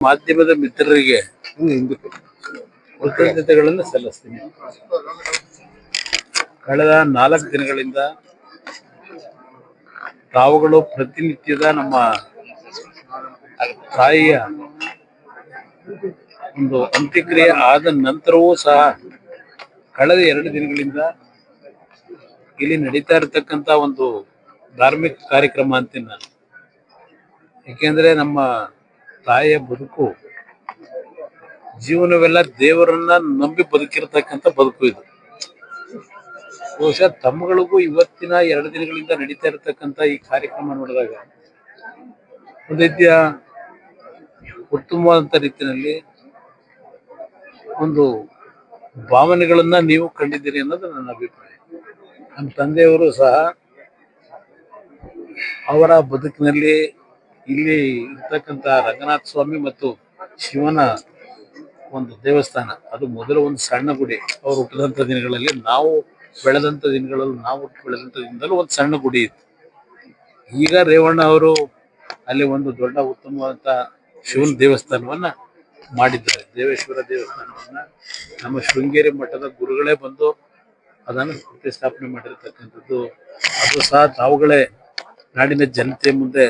ಮಾಧ್ಯಮದ ಮಿತ್ರರಿಗೆ ಕೃತಜ್ಞತೆಗಳನ್ನು ಸಲ್ಲಿಸ್ತೀನಿ. ಕಳೆದ 4 ದಿನಗಳಿಂದ ತಾವುಗಳು ಪ್ರತಿನಿತ್ಯದ ನಮ್ಮ ತಾಯಿಯ ಒಂದು ಅಂತ್ಯಕ್ರಿಯೆ ಆದ ನಂತರವೂ ಸಹ ಕಳೆದ 2 ದಿನಗಳಿಂದ ಇಲ್ಲಿ ನಡೀತಾ ಇರತಕ್ಕಂತ ಒಂದು ಧಾರ್ಮಿಕ ಕಾರ್ಯಕ್ರಮ ಅಂತೀನಿ ನಾನು. ಏಕೆಂದ್ರೆ ನಮ್ಮ ತಾಯಿಯ ಬದುಕು ಜೀವನವೆಲ್ಲ ದೇವರನ್ನ ನಂಬಿ ಬದುಕಿರತಕ್ಕಂತ ಬದುಕು ಇದು. ಬಹುಶಃ ತಮ್ಮಗಳಿಗೂ ಇವತ್ತಿನ 2 ದಿನಗಳಿಂದ ನಡೀತಾ ಇರತಕ್ಕಂತ ಈ ಕಾರ್ಯಕ್ರಮ ನೋಡಿದಾಗ ಒಂದು ರೀತಿಯ ಉತ್ತಮವಾದಂತ ರೀತಿಯಲ್ಲಿ ಒಂದು ಭಾವನೆಗಳನ್ನ ನೀವು ಕಂಡಿದ್ದೀರಿ ಅನ್ನೋದು ನನ್ನ ಅಭಿಪ್ರಾಯ. ನಮ್ಮ ತಂದೆಯವರು ಸಹ ಅವರ ಬದುಕಿನಲ್ಲಿ ಇಲ್ಲಿ ಇರ್ತಕ್ಕಂತ ರಂಗನಾಥ ಸ್ವಾಮಿ ಮತ್ತು ಶಿವನ ಒಂದು ದೇವಸ್ಥಾನ, ಅದು ಮೊದಲು ಒಂದು ಸಣ್ಣ ಗುಡಿ. ಅವ್ರು ಹುಟ್ಟಿದಂತ ದಿನಗಳಲ್ಲಿ ನಾವು ಬೆಳೆದಂತ ದಿನದಲ್ಲೂ ಒಂದು ಸಣ್ಣ ಗುಡಿ ಇತ್ತು. ಈಗ ರೇವಣ್ಣ ಅವರು ಅಲ್ಲಿ ಒಂದು ದೊಡ್ಡ ಉತ್ತಮವಾದಂತ ಶಿವನ ದೇವಸ್ಥಾನವನ್ನ ಮಾಡಿದ್ದಾರೆ. ದೇವೇಶ್ವರ ದೇವಸ್ಥಾನವನ್ನ ನಮ್ಮ ಶೃಂಗೇರಿ ಮಠದ ಗುರುಗಳೇ ಬಂದು ಅದನ್ನು ಪ್ರತಿಷ್ಠಾಪನೆ ಮಾಡಿರ್ತಕ್ಕಂಥದ್ದು. ಅದು ಸಹ ತಾವುಗಳೇ ನಾಡಿನ ಜನತೆ ಮುಂದೆ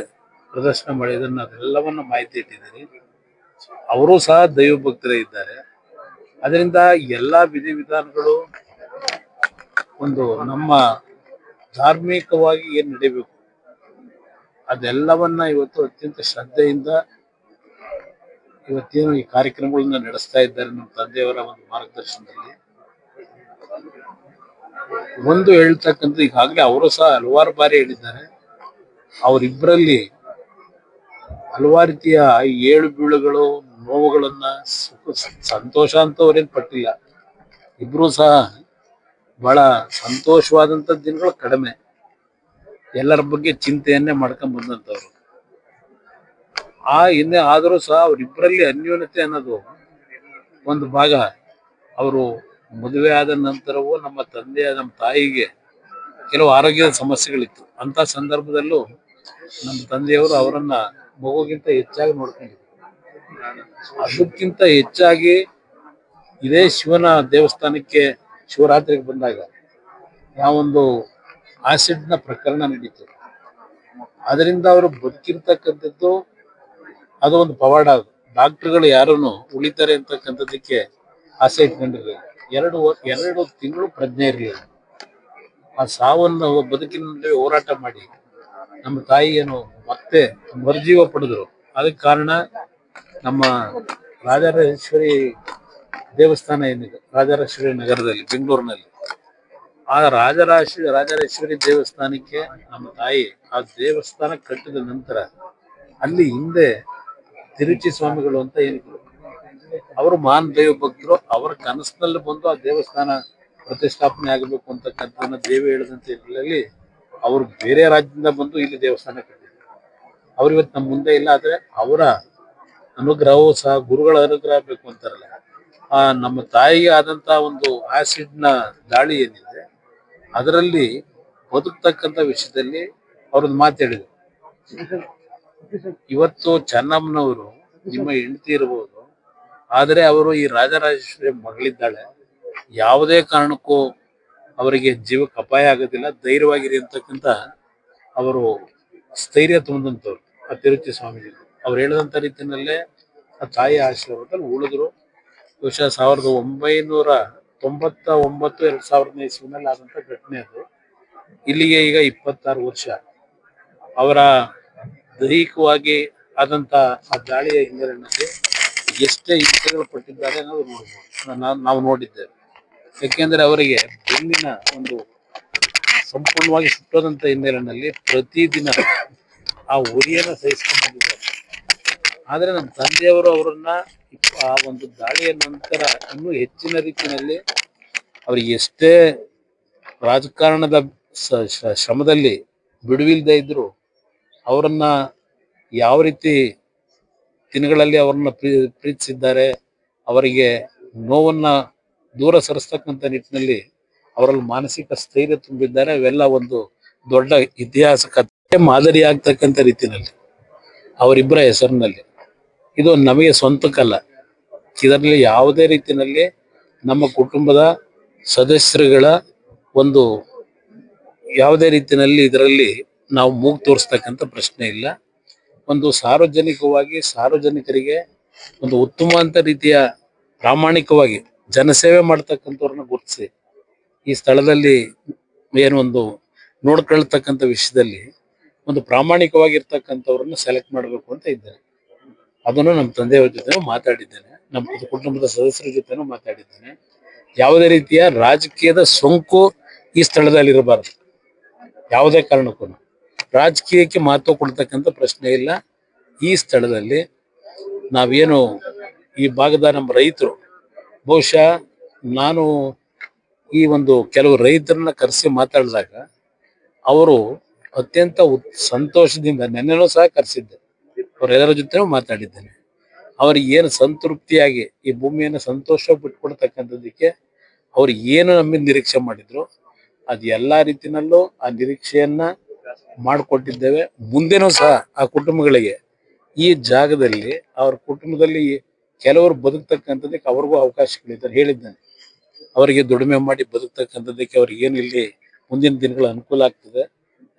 ಪ್ರದರ್ಶನ ಮಾಡಿದ್ದನ್ನು ಅದೆಲ್ಲವನ್ನ ಮಾಹಿತಿ ಇಟ್ಟಿದ್ದಾರೆ. ಅವರು ಸಹ ದೈವ ಭಕ್ತರೇ ಇದ್ದಾರೆ. ಅದರಿಂದ ಎಲ್ಲಾ ವಿಧಿವಿಧಾನಗಳು ಒಂದು ನಮ್ಮ ಧಾರ್ಮಿಕವಾಗಿ ಏನ್ ನಡೀಬೇಕು ಅದೆಲ್ಲವನ್ನ ಇವತ್ತು ಅತ್ಯಂತ ಶ್ರದ್ಧೆಯಿಂದ ಇವತ್ತೇನು ಈ ಕಾರ್ಯಕ್ರಮಗಳನ್ನ ನಡೆಸ್ತಾ ಇದ್ದಾರೆ ನಮ್ಮ ತಂದೆಯವರ ಒಂದು ಮಾರ್ಗದರ್ಶನದಲ್ಲಿ. ಒಂದು ಹೇಳ್ತಕ್ಕಂಥ, ಈಗಾಗಲೇ ಅವರು ಸಹ ಹಲವಾರು ಬಾರಿ ಹೇಳಿದ್ದಾರೆ, ಅವರಿಬ್ಬರಲ್ಲಿ ಹಲವಾರು ರೀತಿಯ ಏಳು ಬೀಳುಗಳು, ನೋವುಗಳನ್ನ, ಸಂತೋಷ ಅಂತ ಅವ್ರೇನ್ ಪಟ್ಟಿಲ್ಲ. ಇಬ್ರು ಸಹ ಬಹಳ ಸಂತೋಷವಾದಂತ ದಿನಗಳು ಕಡಿಮೆ. ಎಲ್ಲರ ಬಗ್ಗೆ ಚಿಂತೆಯನ್ನೇ ಮಾಡ್ಕೊಂಡ್ ಬಂದಂತವ್ರು. ಹಿಂದೆ ಆದರೂ ಸಹ ಅವರಿಬ್ಬರಲ್ಲಿ ಅನ್ಯೋನ್ಯತೆ ಅನ್ನೋದು ಒಂದು ಭಾಗ. ಅವರು ಮದುವೆ ಆದ ನಂತರವೂ ನಮ್ಮ ತಾಯಿಗೆ ಕೆಲವು ಆರೋಗ್ಯದ ಸಮಸ್ಯೆಗಳಿತ್ತು. ಅಂತ ಸಂದರ್ಭದಲ್ಲೂ ನಮ್ಮ ತಂದೆಯವರು ಅವರನ್ನ ಮಗುಗಿಂತ ಹೆಚ್ಚಾಗಿ ನೋಡ್ಕೊಂಡಿದ್ರು. ಅದಕ್ಕಿಂತ ಹೆಚ್ಚಾಗಿ ಇದೇ ಶಿವನ ದೇವಸ್ಥಾನಕ್ಕೆ ಶಿವರಾತ್ರಿಗೆ ಬಂದಾಗ ಯಾವೊಂದು ಆಸಿಡ್ನ ಪ್ರಕರಣ ನಡೀತು, ಅದರಿಂದ ಅವರು ಬದುಕಿರ್ತಕ್ಕಂಥದ್ದು ಅದು ಒಂದು ಪವಾಡ. ಅದು ಡಾಕ್ಟರ್ಗಳು ಯಾರನ್ನು ಉಳಿತಾರೆ ಅಂತಕ್ಕಂಥದ್ದಕ್ಕೆ ಆಸೆ ಇಟ್ಕೊಂಡಿರಲಿಲ್ಲ. 2 ತಿಂಗಳು ಪ್ರಜ್ಞೆ ಇರಲಿಲ್ಲ. ಆ ಸಾವನ್ನು ಬದುಕಿನಲ್ಲಿ ಹೋರಾಟ ಮಾಡಿ ನಮ್ಮ ತಾಯಿಯನ್ನು ಮತ್ತೆ ಮರುಜೀವ ಪಡೆದ್ರು. ಅದಕ್ಕೆ ಕಾರಣ ನಮ್ಮ ರಾಜರಾಜೇಶ್ವರಿ ದೇವಸ್ಥಾನ ಏನಿದೆ ರಾಜರಾಜೇಶ್ವರಿ ನಗರದಲ್ಲಿ, ಬೆಂಗಳೂರಿನಲ್ಲಿ, ಆ ರಾಜರಾಜೇಶ್ವರಿ ದೇವಸ್ಥಾನಕ್ಕೆ ನಮ್ಮ ತಾಯಿ ಆ ದೇವಸ್ಥಾನ ಕಟ್ಟಿದ ನಂತರ ಅಲ್ಲಿ ಹಿಂದೆ ತಿರುಚಿ ಸ್ವಾಮಿಗಳು ಅಂತ ಏನಿದ್ರು, ಅವರು ಮಹಾನ್ ದೈವ ಭಕ್ತರು. ಅವರ ಕನಸಿನಲ್ಲಿ ಬಂದು ಆ ದೇವಸ್ಥಾನ ಪ್ರತಿಷ್ಠಾಪನೆ ಆಗಬೇಕು ಅಂತಕ್ಕಂಥದ್ದನ್ನ ದೇವಿ ಹೇಳಿದಂತ ಹಿನ್ನೆಲೆಯಲ್ಲಿ ಅವರು ಬೇರೆ ರಾಜ್ಯದಿಂದ ಬಂದು ಇಲ್ಲಿ ದೇವಸ್ಥಾನ ಕಟ್ಟಿದ್ರು. ಅವ್ರು ಇವತ್ತು ನಮ್ಮ ಮುಂದೆ ಇಲ್ಲ. ಆದ್ರೆ ಅವರ ಅನುಗ್ರಹವೂ ಸಹ, ಗುರುಗಳ ಅನುಗ್ರಹ ಬೇಕು ಅಂತಾರಲ್ಲ, ನಮ್ಮ ತಾಯಿಗೆ ಆದಂತ ಒಂದು ಆಸಿಡ್ನ ದಾಳಿ ಏನಿದೆ ಅದರಲ್ಲಿ ಬದುಕ್ತಕ್ಕಂಥ ವಿಷಯದಲ್ಲಿ ಅವ್ರದ್ದು ಮಾತಾಡಿದ್ರು. ಇವತ್ತು ಚೆನ್ನಮ್ಮನವರು ನಿಮ್ಮ ಹೆಂಡತಿ ಇರಬಹುದು, ಆದರೆ ಅವರು ಈ ರಾಜರಾಜೇಶ್ವರಿ ಮಗಳಿದ್ದಾಳೆ, ಯಾವುದೇ ಕಾರಣಕ್ಕೂ ಅವರಿಗೆ ಜೀವಕ್ಕೆ ಅಪಾಯ ಆಗೋದಿಲ್ಲ, ಧೈರ್ಯವಾಗಿರಿ ಅಂತಕ್ಕಂಥ ಅವರು ಸ್ಥೈರ್ಯ ತುಂಬಿದಂಥವ್ರು ಆ ತಿರುಚಿ ಸ್ವಾಮೀಜಿ. ಅವ್ರು ಹೇಳಿದಂತ ರೀತಿಯಲ್ಲೇ ಆ ತಾಯಿ ಆಶೀರ್ವಾದದಲ್ಲಿ ಉಳಿದ್ರು. ಬಹುಶಃ 1999 2000 ಇಸ್ವಿನಲ್ಲಿ ಆದಂತ ಘಟನೆ ಅದು. ಇಲ್ಲಿಗೆ ಈಗ 26 ವರ್ಷ. ಅವರ ದೈಹಿಕವಾಗಿ ಆದಂತ ಆ ದಾಳಿಯ ಹಿನ್ನೆಲೆಯಲ್ಲಿ ಎಷ್ಟೇ ಹಿಂಸೆಗಳು ಪಟ್ಟಿದ್ದಾರೆ ಅನ್ನೋದು ನೋಡ್ಬೋದು, ನಾವು ನೋಡಿದ್ದೇವೆ. ಯಾಕೆಂದ್ರೆ ಅವರಿಗೆ ಬೆನ್ನಿನ ಒಂದು ಸಂಪೂರ್ಣವಾಗಿ ಸುಟ್ಟೋದಂತ ಹಿನ್ನೆಲೆಯಲ್ಲಿ ಪ್ರತಿದಿನ ಆ ಉರಿಯನ್ನ ಸಹಿಸ್ಕೊಂಡು ಬಂದಿದ್ದಾರೆ. ಆದ್ರೆ ನಮ್ಮ ತಂದೆಯವರು ಅವರನ್ನ ಆ ಒಂದು ದಾಳಿಯ ನಂತರ ಇನ್ನೂ ಹೆಚ್ಚಿನ ರೀತಿಯಲ್ಲಿ ಅವ್ರಿಗೆ ಎಷ್ಟೇ ರಾಜಕಾರಣದ ಶ್ರಮದಲ್ಲಿ ಬಿಡುವಿಲ್ದೇ ಇದ್ರು ಅವರನ್ನ ಯಾವ ರೀತಿ ದಿನಗಳಲ್ಲಿ ಅವ್ರನ್ನ ಪ್ರೀತಿಸಿದ್ದಾರೆ, ಅವರಿಗೆ ನೋವನ್ನ ದೂರ ಸರಿಸ್ತಕ್ಕಂಥ ನಿಟ್ಟಿನಲ್ಲಿ ಅವರಲ್ಲಿ ಮಾನಸಿಕ ಸ್ಥೈರ್ಯ ತುಂಬಿದ್ದಾರೆ. ಅವೆಲ್ಲ ಒಂದು ದೊಡ್ಡ ಇತಿಹಾಸ ಕಥೆ ಮಾದರಿ ಆಗ್ತಕ್ಕಂಥ ರೀತಿಯಲ್ಲಿ ಅವರಿಬ್ಬರ ಹೆಸರಿನಲ್ಲಿ ಇದು ನಮಗೆ ಸ್ವಂತಕ್ಕಲ್ಲ. ಇದರಲ್ಲಿ ಯಾವುದೇ ರೀತಿಯಲ್ಲಿ ನಮ್ಮ ಕುಟುಂಬದ ಸದಸ್ಯರುಗಳ ಒಂದು ಯಾವುದೇ ರೀತಿಯಲ್ಲಿ ಇದರಲ್ಲಿ ನಾವು ಮೂಗು ತೋರಿಸ್ತಕ್ಕಂಥ ಪ್ರಶ್ನೆ ಇಲ್ಲ. ಒಂದು ಸಾರ್ವಜನಿಕವಾಗಿ ಸಾರ್ವಜನಿಕರಿಗೆ ಒಂದು ಉತ್ತಮ ಅಂತ ರೀತಿಯ ಪ್ರಾಮಾಣಿಕವಾಗಿ ಜನಸೇವೆ ಮಾಡ್ತಕ್ಕಂಥವ್ರನ್ನ ಗುರುತಿಸಿ ಈ ಸ್ಥಳದಲ್ಲಿ ಏನೊಂದು ನೋಡ್ಕೊಳ್ತಕ್ಕಂಥ ವಿಷಯದಲ್ಲಿ ಒಂದು ಪ್ರಾಮಾಣಿಕವಾಗಿರ್ತಕ್ಕಂಥವ್ರನ್ನ ಸೆಲೆಕ್ಟ್ ಮಾಡಬೇಕು ಅಂತ ಇದ್ದೇನೆ. ಅದನ್ನು ನಮ್ಮ ತಂದೆಯವರ ಜೊತೆ ಮಾತಾಡಿದ್ದೇನೆ, ನಮ್ಮ ಕುಟುಂಬದ ಸದಸ್ಯರ ಜೊತೆನೂ ಮಾತಾಡಿದ್ದೇನೆ. ಯಾವುದೇ ರೀತಿಯ ರಾಜಕೀಯದ ಸೋಂಕು ಈ ಸ್ಥಳದಲ್ಲಿ ಇರಬಾರದು. ಯಾವುದೇ ಕಾರಣಕ್ಕೂ ರಾಜಕೀಯಕ್ಕೆ ಮಹತ್ವ ಕೊಡ್ತಕ್ಕಂಥ ಪ್ರಶ್ನೆ ಇಲ್ಲ. ಈ ಸ್ಥಳದಲ್ಲಿ ನಾವೇನು ಈ ಭಾಗದ ನಮ್ಮ ರೈತರು, ಬಹುಶಃ ನಾನು ಈ ಒಂದು ಕೆಲವು ರೈತರನ್ನ ಕರೆಸಿ ಮಾತಾಡಿದಾಗ ಅವರು ಅತ್ಯಂತ ಸಂತೋಷದಿಂದ, ನೆನ್ನೆನೂ ಸಹ ಕರೆಸಿದ್ದೆ, ಅವರೆಲ್ಲರ ಜೊತೆನೂ ಮಾತಾಡಿದ್ದೇನೆ. ಅವ್ರಿಗೆ ಏನು ಸಂತೃಪ್ತಿಯಾಗಿ ಈ ಭೂಮಿಯನ್ನು ಸಂತೋಷ ಬಿಟ್ಕೊಡ್ತಕ್ಕಂಥದ್ದಕ್ಕೆ ಅವ್ರು ಏನು ನಮ್ಮಿಂದ ನಿರೀಕ್ಷೆ ಮಾಡಿದ್ರು ಅದು ಎಲ್ಲಾ ರೀತಿನಲ್ಲೂ ಆ ನಿರೀಕ್ಷೆಯನ್ನ ಮಾಡಿಕೊಟ್ಟಿದ್ದೇವೆ. ಮುಂದೆನೂ ಸಹ ಆ ಕುಟುಂಬಗಳಿಗೆ ಈ ಜಾಗದಲ್ಲಿ ಅವ್ರ ಕುಟುಂಬದಲ್ಲಿ ಕೆಲವರು ಬದುಕ್ತಕ್ಕಂಥದ್ದಕ್ಕೆ ಅವ್ರಿಗೂ ಅವಕಾಶಗಳಿದ್ದಾರೆ ಹೇಳಿದ್ದಾನೆ. ಅವರಿಗೆ ದುಡಿಮೆ ಮಾಡಿ ಬದುಕ್ತಕ್ಕಂಥದ್ದಕ್ಕೆ ಅವ್ರಿಗೆ ಏನು ಇಲ್ಲಿ ಮುಂದಿನ ದಿನಗಳ ಅನುಕೂಲ ಆಗ್ತದೆ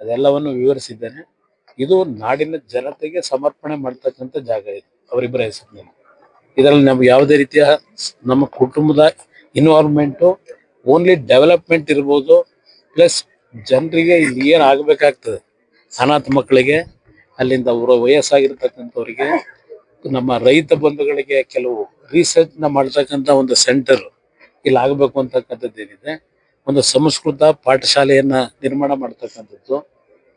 ಅದೆಲ್ಲವನ್ನು ವಿವರಿಸಿದ್ದೇನೆ. ಇದು ನಾಡಿನ ಜನತೆಗೆ ಸಮರ್ಪಣೆ ಮಾಡ್ತಕ್ಕಂಥ ಜಾಗ ಇದು ಅವರಿಬ್ಬರ ಹೆಸರಿನಲ್ಲಿ. ಇದರಲ್ಲಿ ನಮ್ಗೆ ಯಾವುದೇ ರೀತಿಯ ನಮ್ಮ ಕುಟುಂಬದ ಇನ್ವಾಲ್ವ್ಮೆಂಟು ಓನ್ಲಿ ಡೆವಲಪ್ಮೆಂಟ್ ಇರ್ಬೋದು, ಪ್ಲಸ್ ಜನರಿಗೆ ಇಲ್ಲಿ ಏನು ಆಗಬೇಕಾಗ್ತದೆ, ಅನಾಥ ಮಕ್ಕಳಿಗೆ, ಅಲ್ಲಿಂದ ಅವರ ವಯಸ್ಸಾಗಿರ್ತಕ್ಕಂಥವ್ರಿಗೆ, ನಮ್ಮ ರೈತ ಬಂಧುಗಳಿಗೆ ಕೆಲವು ರಿಸರ್ಚ್ನ ಮಾಡ್ತಕ್ಕಂಥ ಒಂದು ಸೆಂಟರ್ ಇಲ್ಲಿ ಆಗಬೇಕು ಅಂತಕ್ಕಂಥದ್ದು ಏನಿದೆ, ಒಂದು ಸಂಸ್ಕೃತ ಪಾಠಶಾಲೆಯನ್ನ ನಿರ್ಮಾಣ ಮಾಡ್ತಕ್ಕಂಥದ್ದು,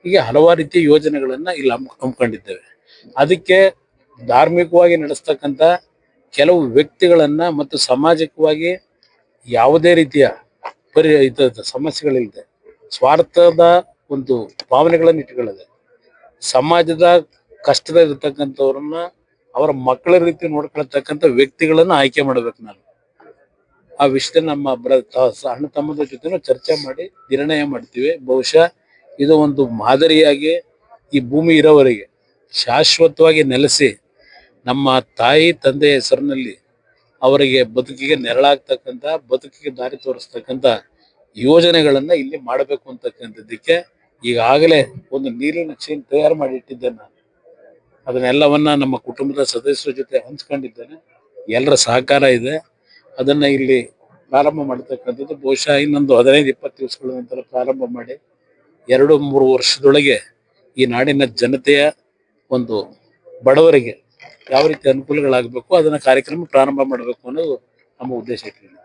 ಹೀಗೆ ಹಲವಾರು ರೀತಿಯ ಯೋಜನೆಗಳನ್ನ ಇಲ್ಲಿ ಹಮ್ಮಿಕೊಂಡಿದ್ದೇವೆ. ಅದಕ್ಕೆ ಧಾರ್ಮಿಕವಾಗಿ ನಡೆಸ್ತಕ್ಕಂಥ ಕೆಲವು ವ್ಯಕ್ತಿಗಳನ್ನ ಮತ್ತು ಸಾಮಾಜಿಕವಾಗಿ ಯಾವುದೇ ರೀತಿಯ ಸಮಸ್ಯೆಗಳಿಲ್ಲದೆ ಸ್ವಾರ್ಥದ ಒಂದು ಭಾವನೆಗಳನ್ನು ಇಟ್ಕೊಳ್ಳದೆ ಸಮಾಜದ ಕಷ್ಟದ ಇರತಕ್ಕಂಥವ್ರನ್ನ ಅವರ ಮಕ್ಕಳ ರೀತಿ ನೋಡ್ಕೊಳ್ತಕ್ಕಂಥ ವ್ಯಕ್ತಿಗಳನ್ನ ಆಯ್ಕೆ ಮಾಡ್ಬೇಕು. ನಾನು ಆ ವಿಷಯ ನಮ್ಮ ಅಣ್ಣ ತಮ್ಮದ ಜೊತೆನೂ ಚರ್ಚೆ ಮಾಡಿ ನಿರ್ಣಯ ಮಾಡ್ತೀವಿ. ಬಹುಶಃ ಇದು ಒಂದು ಮಾದರಿಯಾಗಿ ಈ ಭೂಮಿ ಇರೋವರೆಗೆ ಶಾಶ್ವತವಾಗಿ ನೆಲೆಸಿ ನಮ್ಮ ತಾಯಿ ತಂದೆ ಹೆಸರಿನಲ್ಲಿ ಅವರಿಗೆ ಬದುಕಿಗೆ ನೆರಳಾಗ್ತಕ್ಕಂಥ, ಬದುಕಿಗೆ ದಾರಿ ತೋರಿಸ್ತಕ್ಕಂಥ ಯೋಜನೆಗಳನ್ನ ಇಲ್ಲಿ ಮಾಡಬೇಕು ಅಂತಕ್ಕಂಥದ್ದಕ್ಕೆ ಈಗಾಗಲೇ ಒಂದು ನೀರಿನ ನಕ್ಷೆಯನ್ನು ತಯಾರು ಮಾಡಿ ಇಟ್ಟಿದ್ದೇನೆ. ನಾನು ಅದನ್ನೆಲ್ಲವನ್ನ ನಮ್ಮ ಕುಟುಂಬದ ಸದಸ್ಯರ ಜೊತೆ ಹಂಚ್ಕೊಂಡಿದ್ದೇನೆ. ಎಲ್ಲರ ಸಹಕಾರ ಇದೆ. ಅದನ್ನ ಇಲ್ಲಿ ಪ್ರಾರಂಭ ಮಾಡ್ತಕ್ಕಂಥದ್ದು ಬಹುಶಃ ಇನ್ನೊಂದು 15-20 ದಿವಸಗಳ ನಂತರ ಪ್ರಾರಂಭ ಮಾಡಿ 2-3 ವರ್ಷದೊಳಗೆ ಈ ನಾಡಿನ ಜನತೆಯ ಒಂದು ಬಡವರಿಗೆ ಯಾವ ರೀತಿ ಅನುಕೂಲಗಳಾಗಬೇಕು ಅದನ್ನ ಕಾರ್ಯಕ್ರಮ ಪ್ರಾರಂಭ ಮಾಡಬೇಕು ಅನ್ನೋದು ನಮ್ಮ ಉದ್ದೇಶ ಇಟ್ಟಿದೆ.